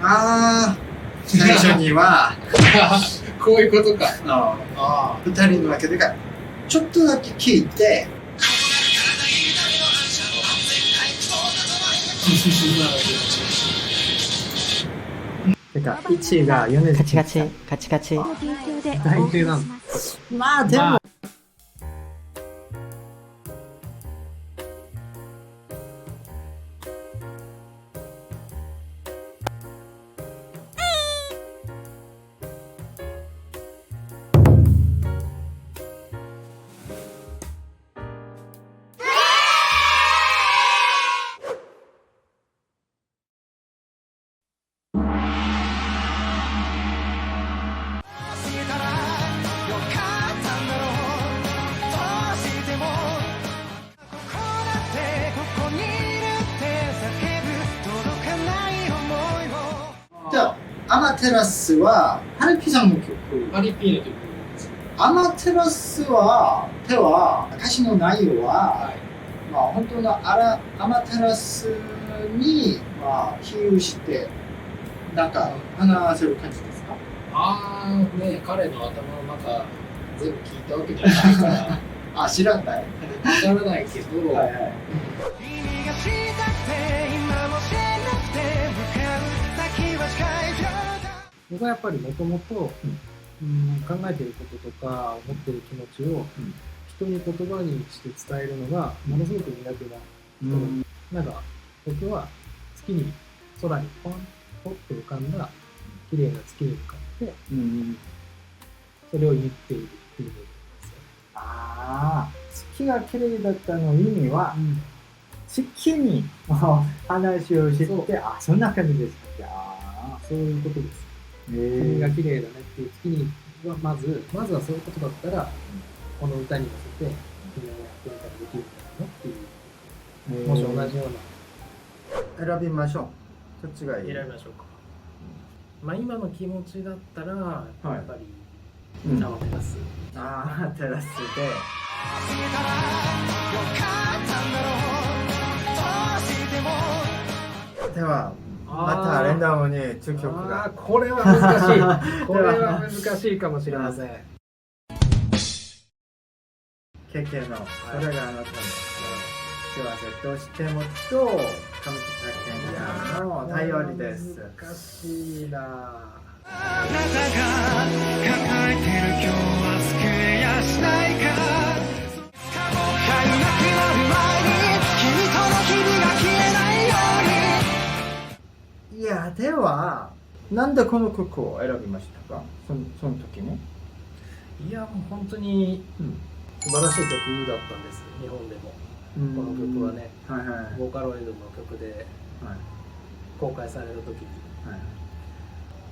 ああ、最初にはこういうことか。二人のわけでかちょっとだけ聞いててか1が米津カチカチカチカチ。大体なの。まあでも、じゃあアマテラスはハルピさんの曲。ハリピーの曲。アマテラスは歌詞の内容は、はい。まあ本当のアマテラスにまあ比喩してなんか話せる感じですか？あーね、彼の頭の中全部聞いたわけじゃないからあ、知らない。わからないけど、はいはい。僕はやっぱりもともと考えていることとか思っている気持ちを人に言葉にして伝えるのがものすごく苦手な人なんか僕は月に空にポンポッと浮かんだ綺麗な月に向かってそれを言っているっていうことですよ。ああ、月が綺麗だったの意味は、月に話をしてて、あ、そんな感じですか。あそういうことです。君が綺麗だねっていう月にはまずはそういうことだったら、この歌に乗せて君の役に立できるんだよっていう、もし同じような選びましょう。どっちがいい？選びましょうか。まあ今の気持ちだったらやっぱりアマテラス。アマテラスで。ではまたレンダムに2曲が。これは難しい。これは難しいかもしれません。KK のそれがあなたの幸せとしてもと上北健也の頼りです。難しいな。あなたが抱えてる今日は救えやしないか。かいなくなる前に君との日々が消えないように。いや、ではなんでこの曲を選びましたか？その時ね。いやもう本当に素晴らしい曲だったんです。日本でもこの曲はね、ボーカロイドの曲で公開された時に、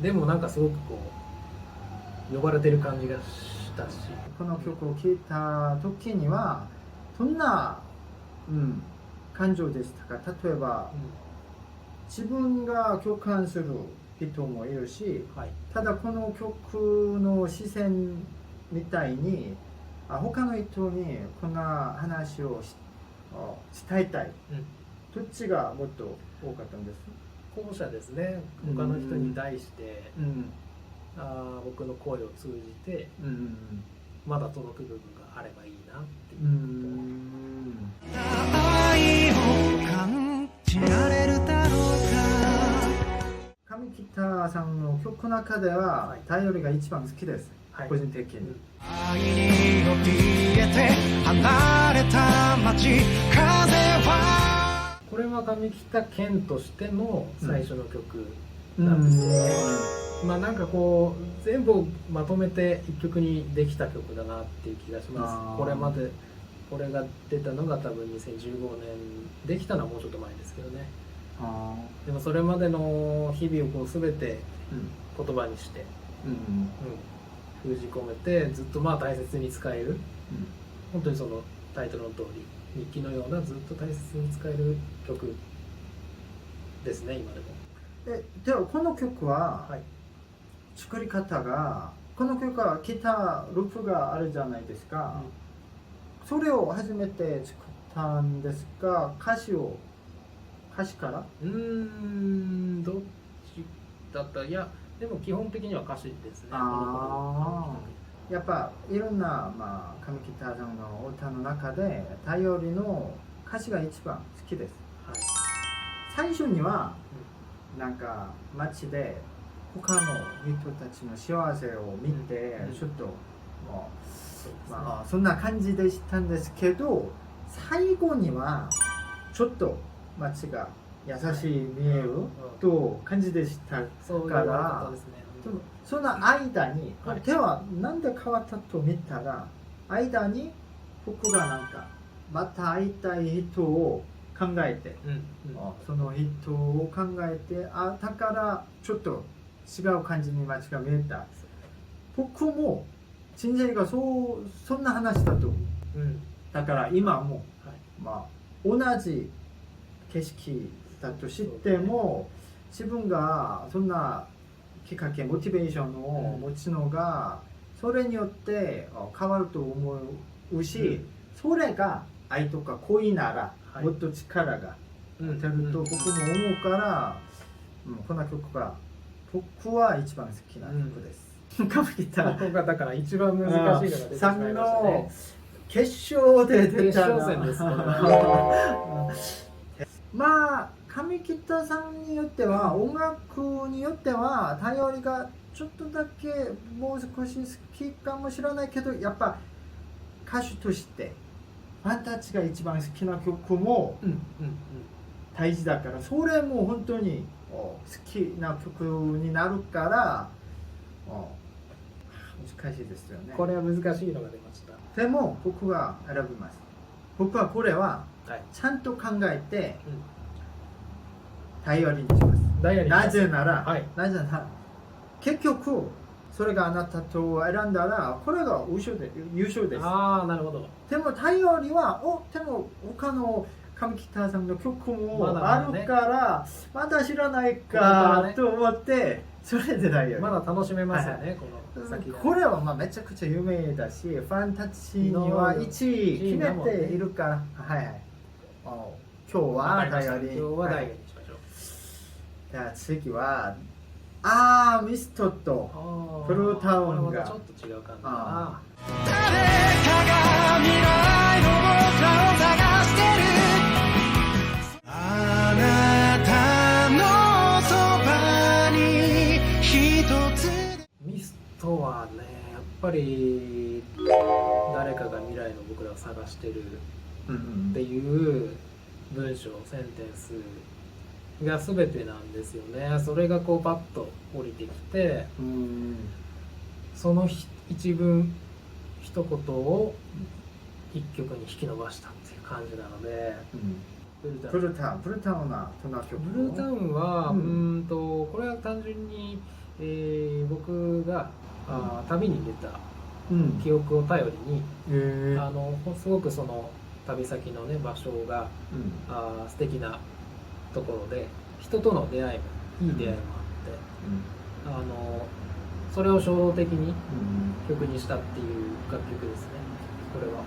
でもなんかすごくこう呼ばれてる感じがしたし、この曲を聴いた時にはどんな、感情でしたか？例えば、自分が共感する人もいるし、ただこの曲の視線みたいに他の人にこんな話を伝えたい、どっちがもっと多かったんです？後者ですね。他の人に対して、僕の声を通じて、まだ届く部分があればいいなっていうこと。愛を感じられるだろうか。上北さんの曲の中では頼りが一番好きです、個人的に。愛に怯えて離れた街風は。これは上北健としての最初の曲なんですよね。まあなんかこう全部をまとめて一曲にできた曲だなっていう気がします。これまでこれが出たのが多分2015年できたのはもうちょっと前ですけどね。でもそれまでの日々をこう全て言葉にして、封じ込めてずっとまあ大切に使える、本当にそのタイトルの通り日記のようなずっと大切に使える曲ですね、今でも。ではこの曲は、作り方が、この曲はギターループがあるじゃないですか、それを初めて作ったんですか？歌詞を歌詞から？どっちだった？いやでも基本的には歌詞ですね。あやっぱいろんな、上北さんの歌の中で頼りの歌詞が一番好きです。はい、最初にはなんか街で他の人たちの幸せを見て、ちょっともう、そんな感じでしたんですけど、最後にはちょっと街が優しい見えると感じでしたから、その間に、手はなんで変わったと見たら、間に僕がなんかまた会いたい人を考えて、その人を考えて、だからちょっと違う感じに街が見えた。僕も陳ジェリがそんな話だと思う。だから今も、同じ景色だと知っても、自分がそんなきっかけモチベーションを持つのが、それによって変わると思うし、それが愛とか恋ならもっと力が出ると僕も思うから、この曲が僕は一番好きな曲です。僕がだから一番難しいのが出てしまいましたね。決勝で出たな。決勝戦です上北さんによっては、音楽によっては頼りがちょっとだけもう少し好きかもしれないけど、やっぱ歌手としてファンたちが一番好きな曲も大事だから、それも本当に好きな曲になるから難しいですよね。これは難しいのが出ました。でも僕は選びます。僕はこれはちゃんと考えて頼りにします。なぜなら結局それがあなたと選んだらこれが優勝です。なるほど。でも頼りはでも他の上北さんの曲もあるからまだ知らないかと思って、それで頼りまだ楽しめますよね。これはめちゃくちゃ有名だし、ファンたちには1位決めているから、今日は頼り。今日はダイヤにしましょう。じゃあ次はミストとブルータウンがちょっと違う感じだな。誰かが未来の僕らを探してる、あなたのそばに一つ。ミストはね、やっぱり誰かが未来の僕らを探してるっていう文章、センテンスが全てなんですよね。それがこうパッと降りてきて、その一文一言を一曲に引き伸ばしたっていう感じなので、ブルータウンはどんな曲？ブルータウンは、これは単純に、僕が旅に出た記憶を頼りに、すごくその旅先のね場所が、素敵なところで人との出会いもいい出会いもあって、それを衝動的に曲にしたっていう楽曲ですね。これは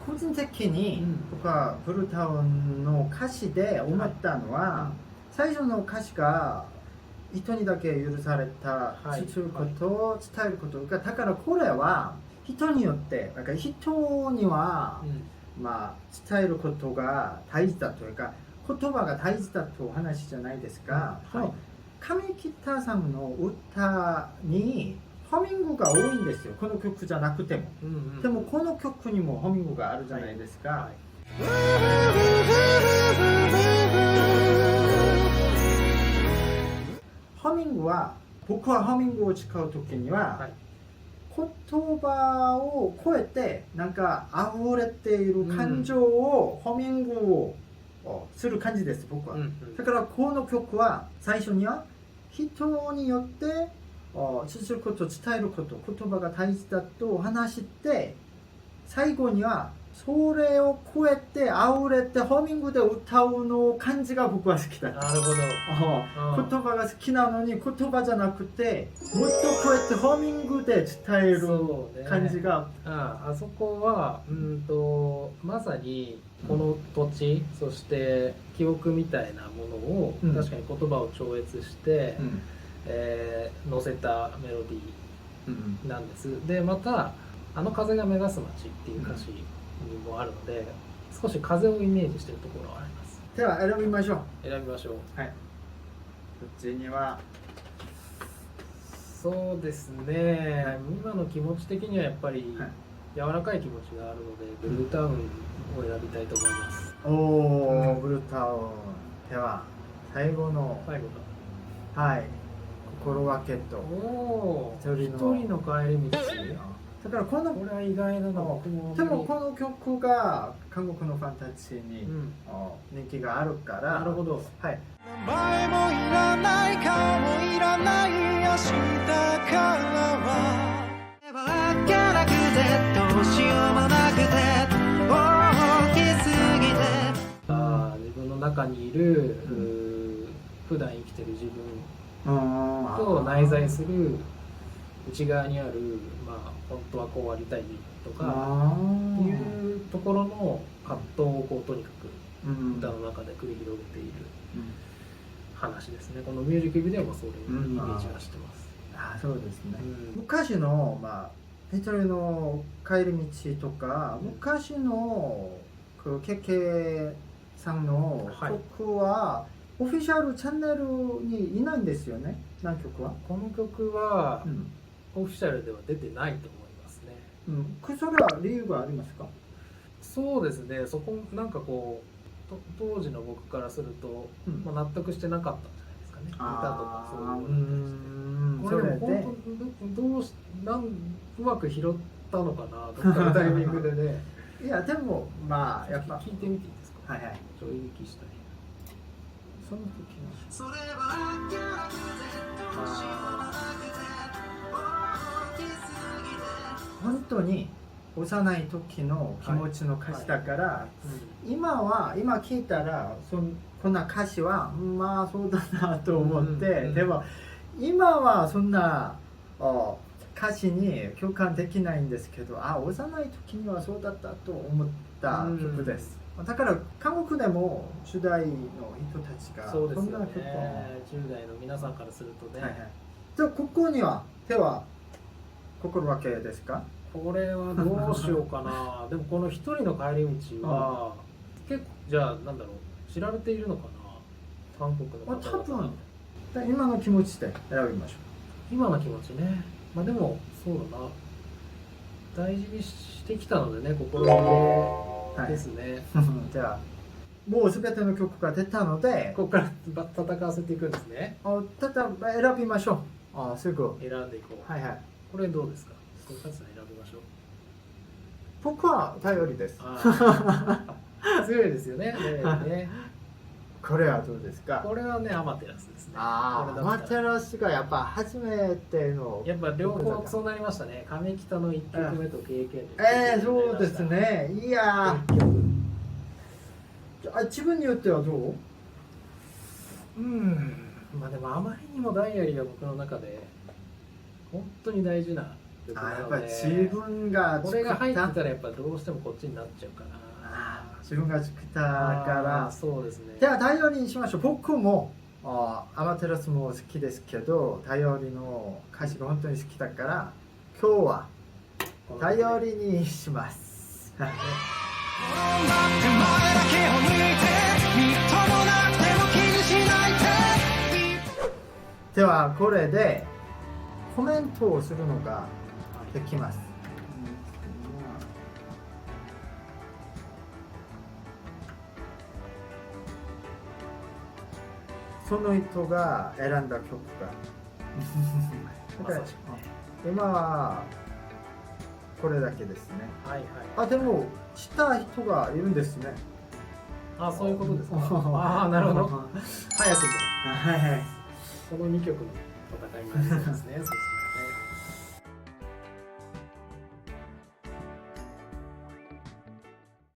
個人的に僕はブルータウンの歌詞で思ったのは、最初の歌詞が人にだけ許されたすることを伝えることが、だからこれは人によってだから人には、伝えることが大事だというか、言葉が大事だという話じゃないですか。上北さんの歌にハミングが多いんですよ。この曲じゃなくても、でもこの曲にもハミングがあるじゃないですか。ハミングは、僕はハミングを使う時には、言葉を超えてなんか溢れている感情をハミングをする感じです、僕は。だからこの曲は最初には人によって綴ること、伝えること、言葉が大事だと話して、最後にはそれを超えてあれてホーミングで歌うの感じが僕は好きだ。なるほど。言葉が好きなのに言葉じゃなくてもっと超えてホーミングで伝えるそうね感じが、あそこはまさにこの土地、そして記憶みたいなものを、うん確かに言葉を超越して、うん乗せたメロディうんーなんです。でまた「あの風が目指す街」っていう歌詞にもあるので、少し風をイメージしているところはあります。では選びましょう。選びましょう。はい。こっちにはそうですね、はい今の気持ち的にはやっぱりはい柔らかい気持ちがあるので、ブルータウンを選びたいと思います。おお、ブルータウン。では最後の最後はい心分けと。お一人の帰り道。だからこのこれは意外だな。僕もあんまりでもこの曲が韓国のファンたちに、うん人気があるから。なるほど。はい。名前もいらない顔もいらない明日からはあっけなくてどうしようもなくて大きすぎて自分の中にいる、普段生きてる自分と内在する内側にある、本当はこうありたいとかっていうところの葛藤をこうとにかく歌の中で繰り広げている話ですね。このミュージックビデオもそういうイメージがしてます。そうですね。うん昔の一人の帰り道とか、昔のKKさんの曲は、オフィシャルチャンネルにいないんですよね。何曲は？この曲は、オフィシャルでは出てないと思いますね。それは理由がありますか？そうですね、そこなんかこう当時の僕からすると、納得してなかったんじゃないですかね。歌とかそういうものに対して。これでも本当どうしうまく拾ったのかなどっかのタイミングでね。いやでもやっぱ聞いてみていいですか？はいはい。ちょい聞きしたい。その時のそれはあっけなくてどうしようもなくて大きすぎて本当に幼い時の気持ちの歌詞だから、今聞いたらこんな歌詞はそうだなと思って、でも今はそんな歌詞に共感できないんですけど、幼い時にはそうだったと思った曲です。だから韓国でも10代の人たちがそうですよね。そんな曲を10代の皆さんからするとね。じゃあここには手は心分けですか？これはどうしようかな。でもこの一人の帰り道は結構じゃあなんだろう、知られているのかな、韓国の方々。多分今の気持ちで選びましょ今の気持ちね。でもそうだな、大事にしてきたのでね、心がけですね。じゃあもう全ての曲が出たので、ここから戦わせていくんですね。ただ選びましょう。すぐ選んでいこう。はいはい。これどうですか？これ勝さん選びましょう。僕は頼りです。強いですよね。これはどうですか？これはね、アマテラスですね。アマテラスがやっぱ初めての。やっぱ両方そうなりましたね。亀北の1曲目と経験。そうですね。いや自分によってはどう？でもあまりにもダイアリーが僕の中で本当に大事な曲なので、やっぱ自分がこれが入ってたらやっぱどうしてもこっちになっちゃうかな。自分が作ったからそうですね。では頼りにしましょう。僕もアマテラスも好きですけど、頼りの歌詞が本当に好きだから今日は頼りにします。転んだって前だけを向いてみっともなくても気にしないで。ではこれでコメントをするのができます。その人が選んだ曲が今はこれだけですね。でも知った人がいるんですね。そういうことですか。なるほど。早くもはいはい。この2曲の戦いになりそうですね。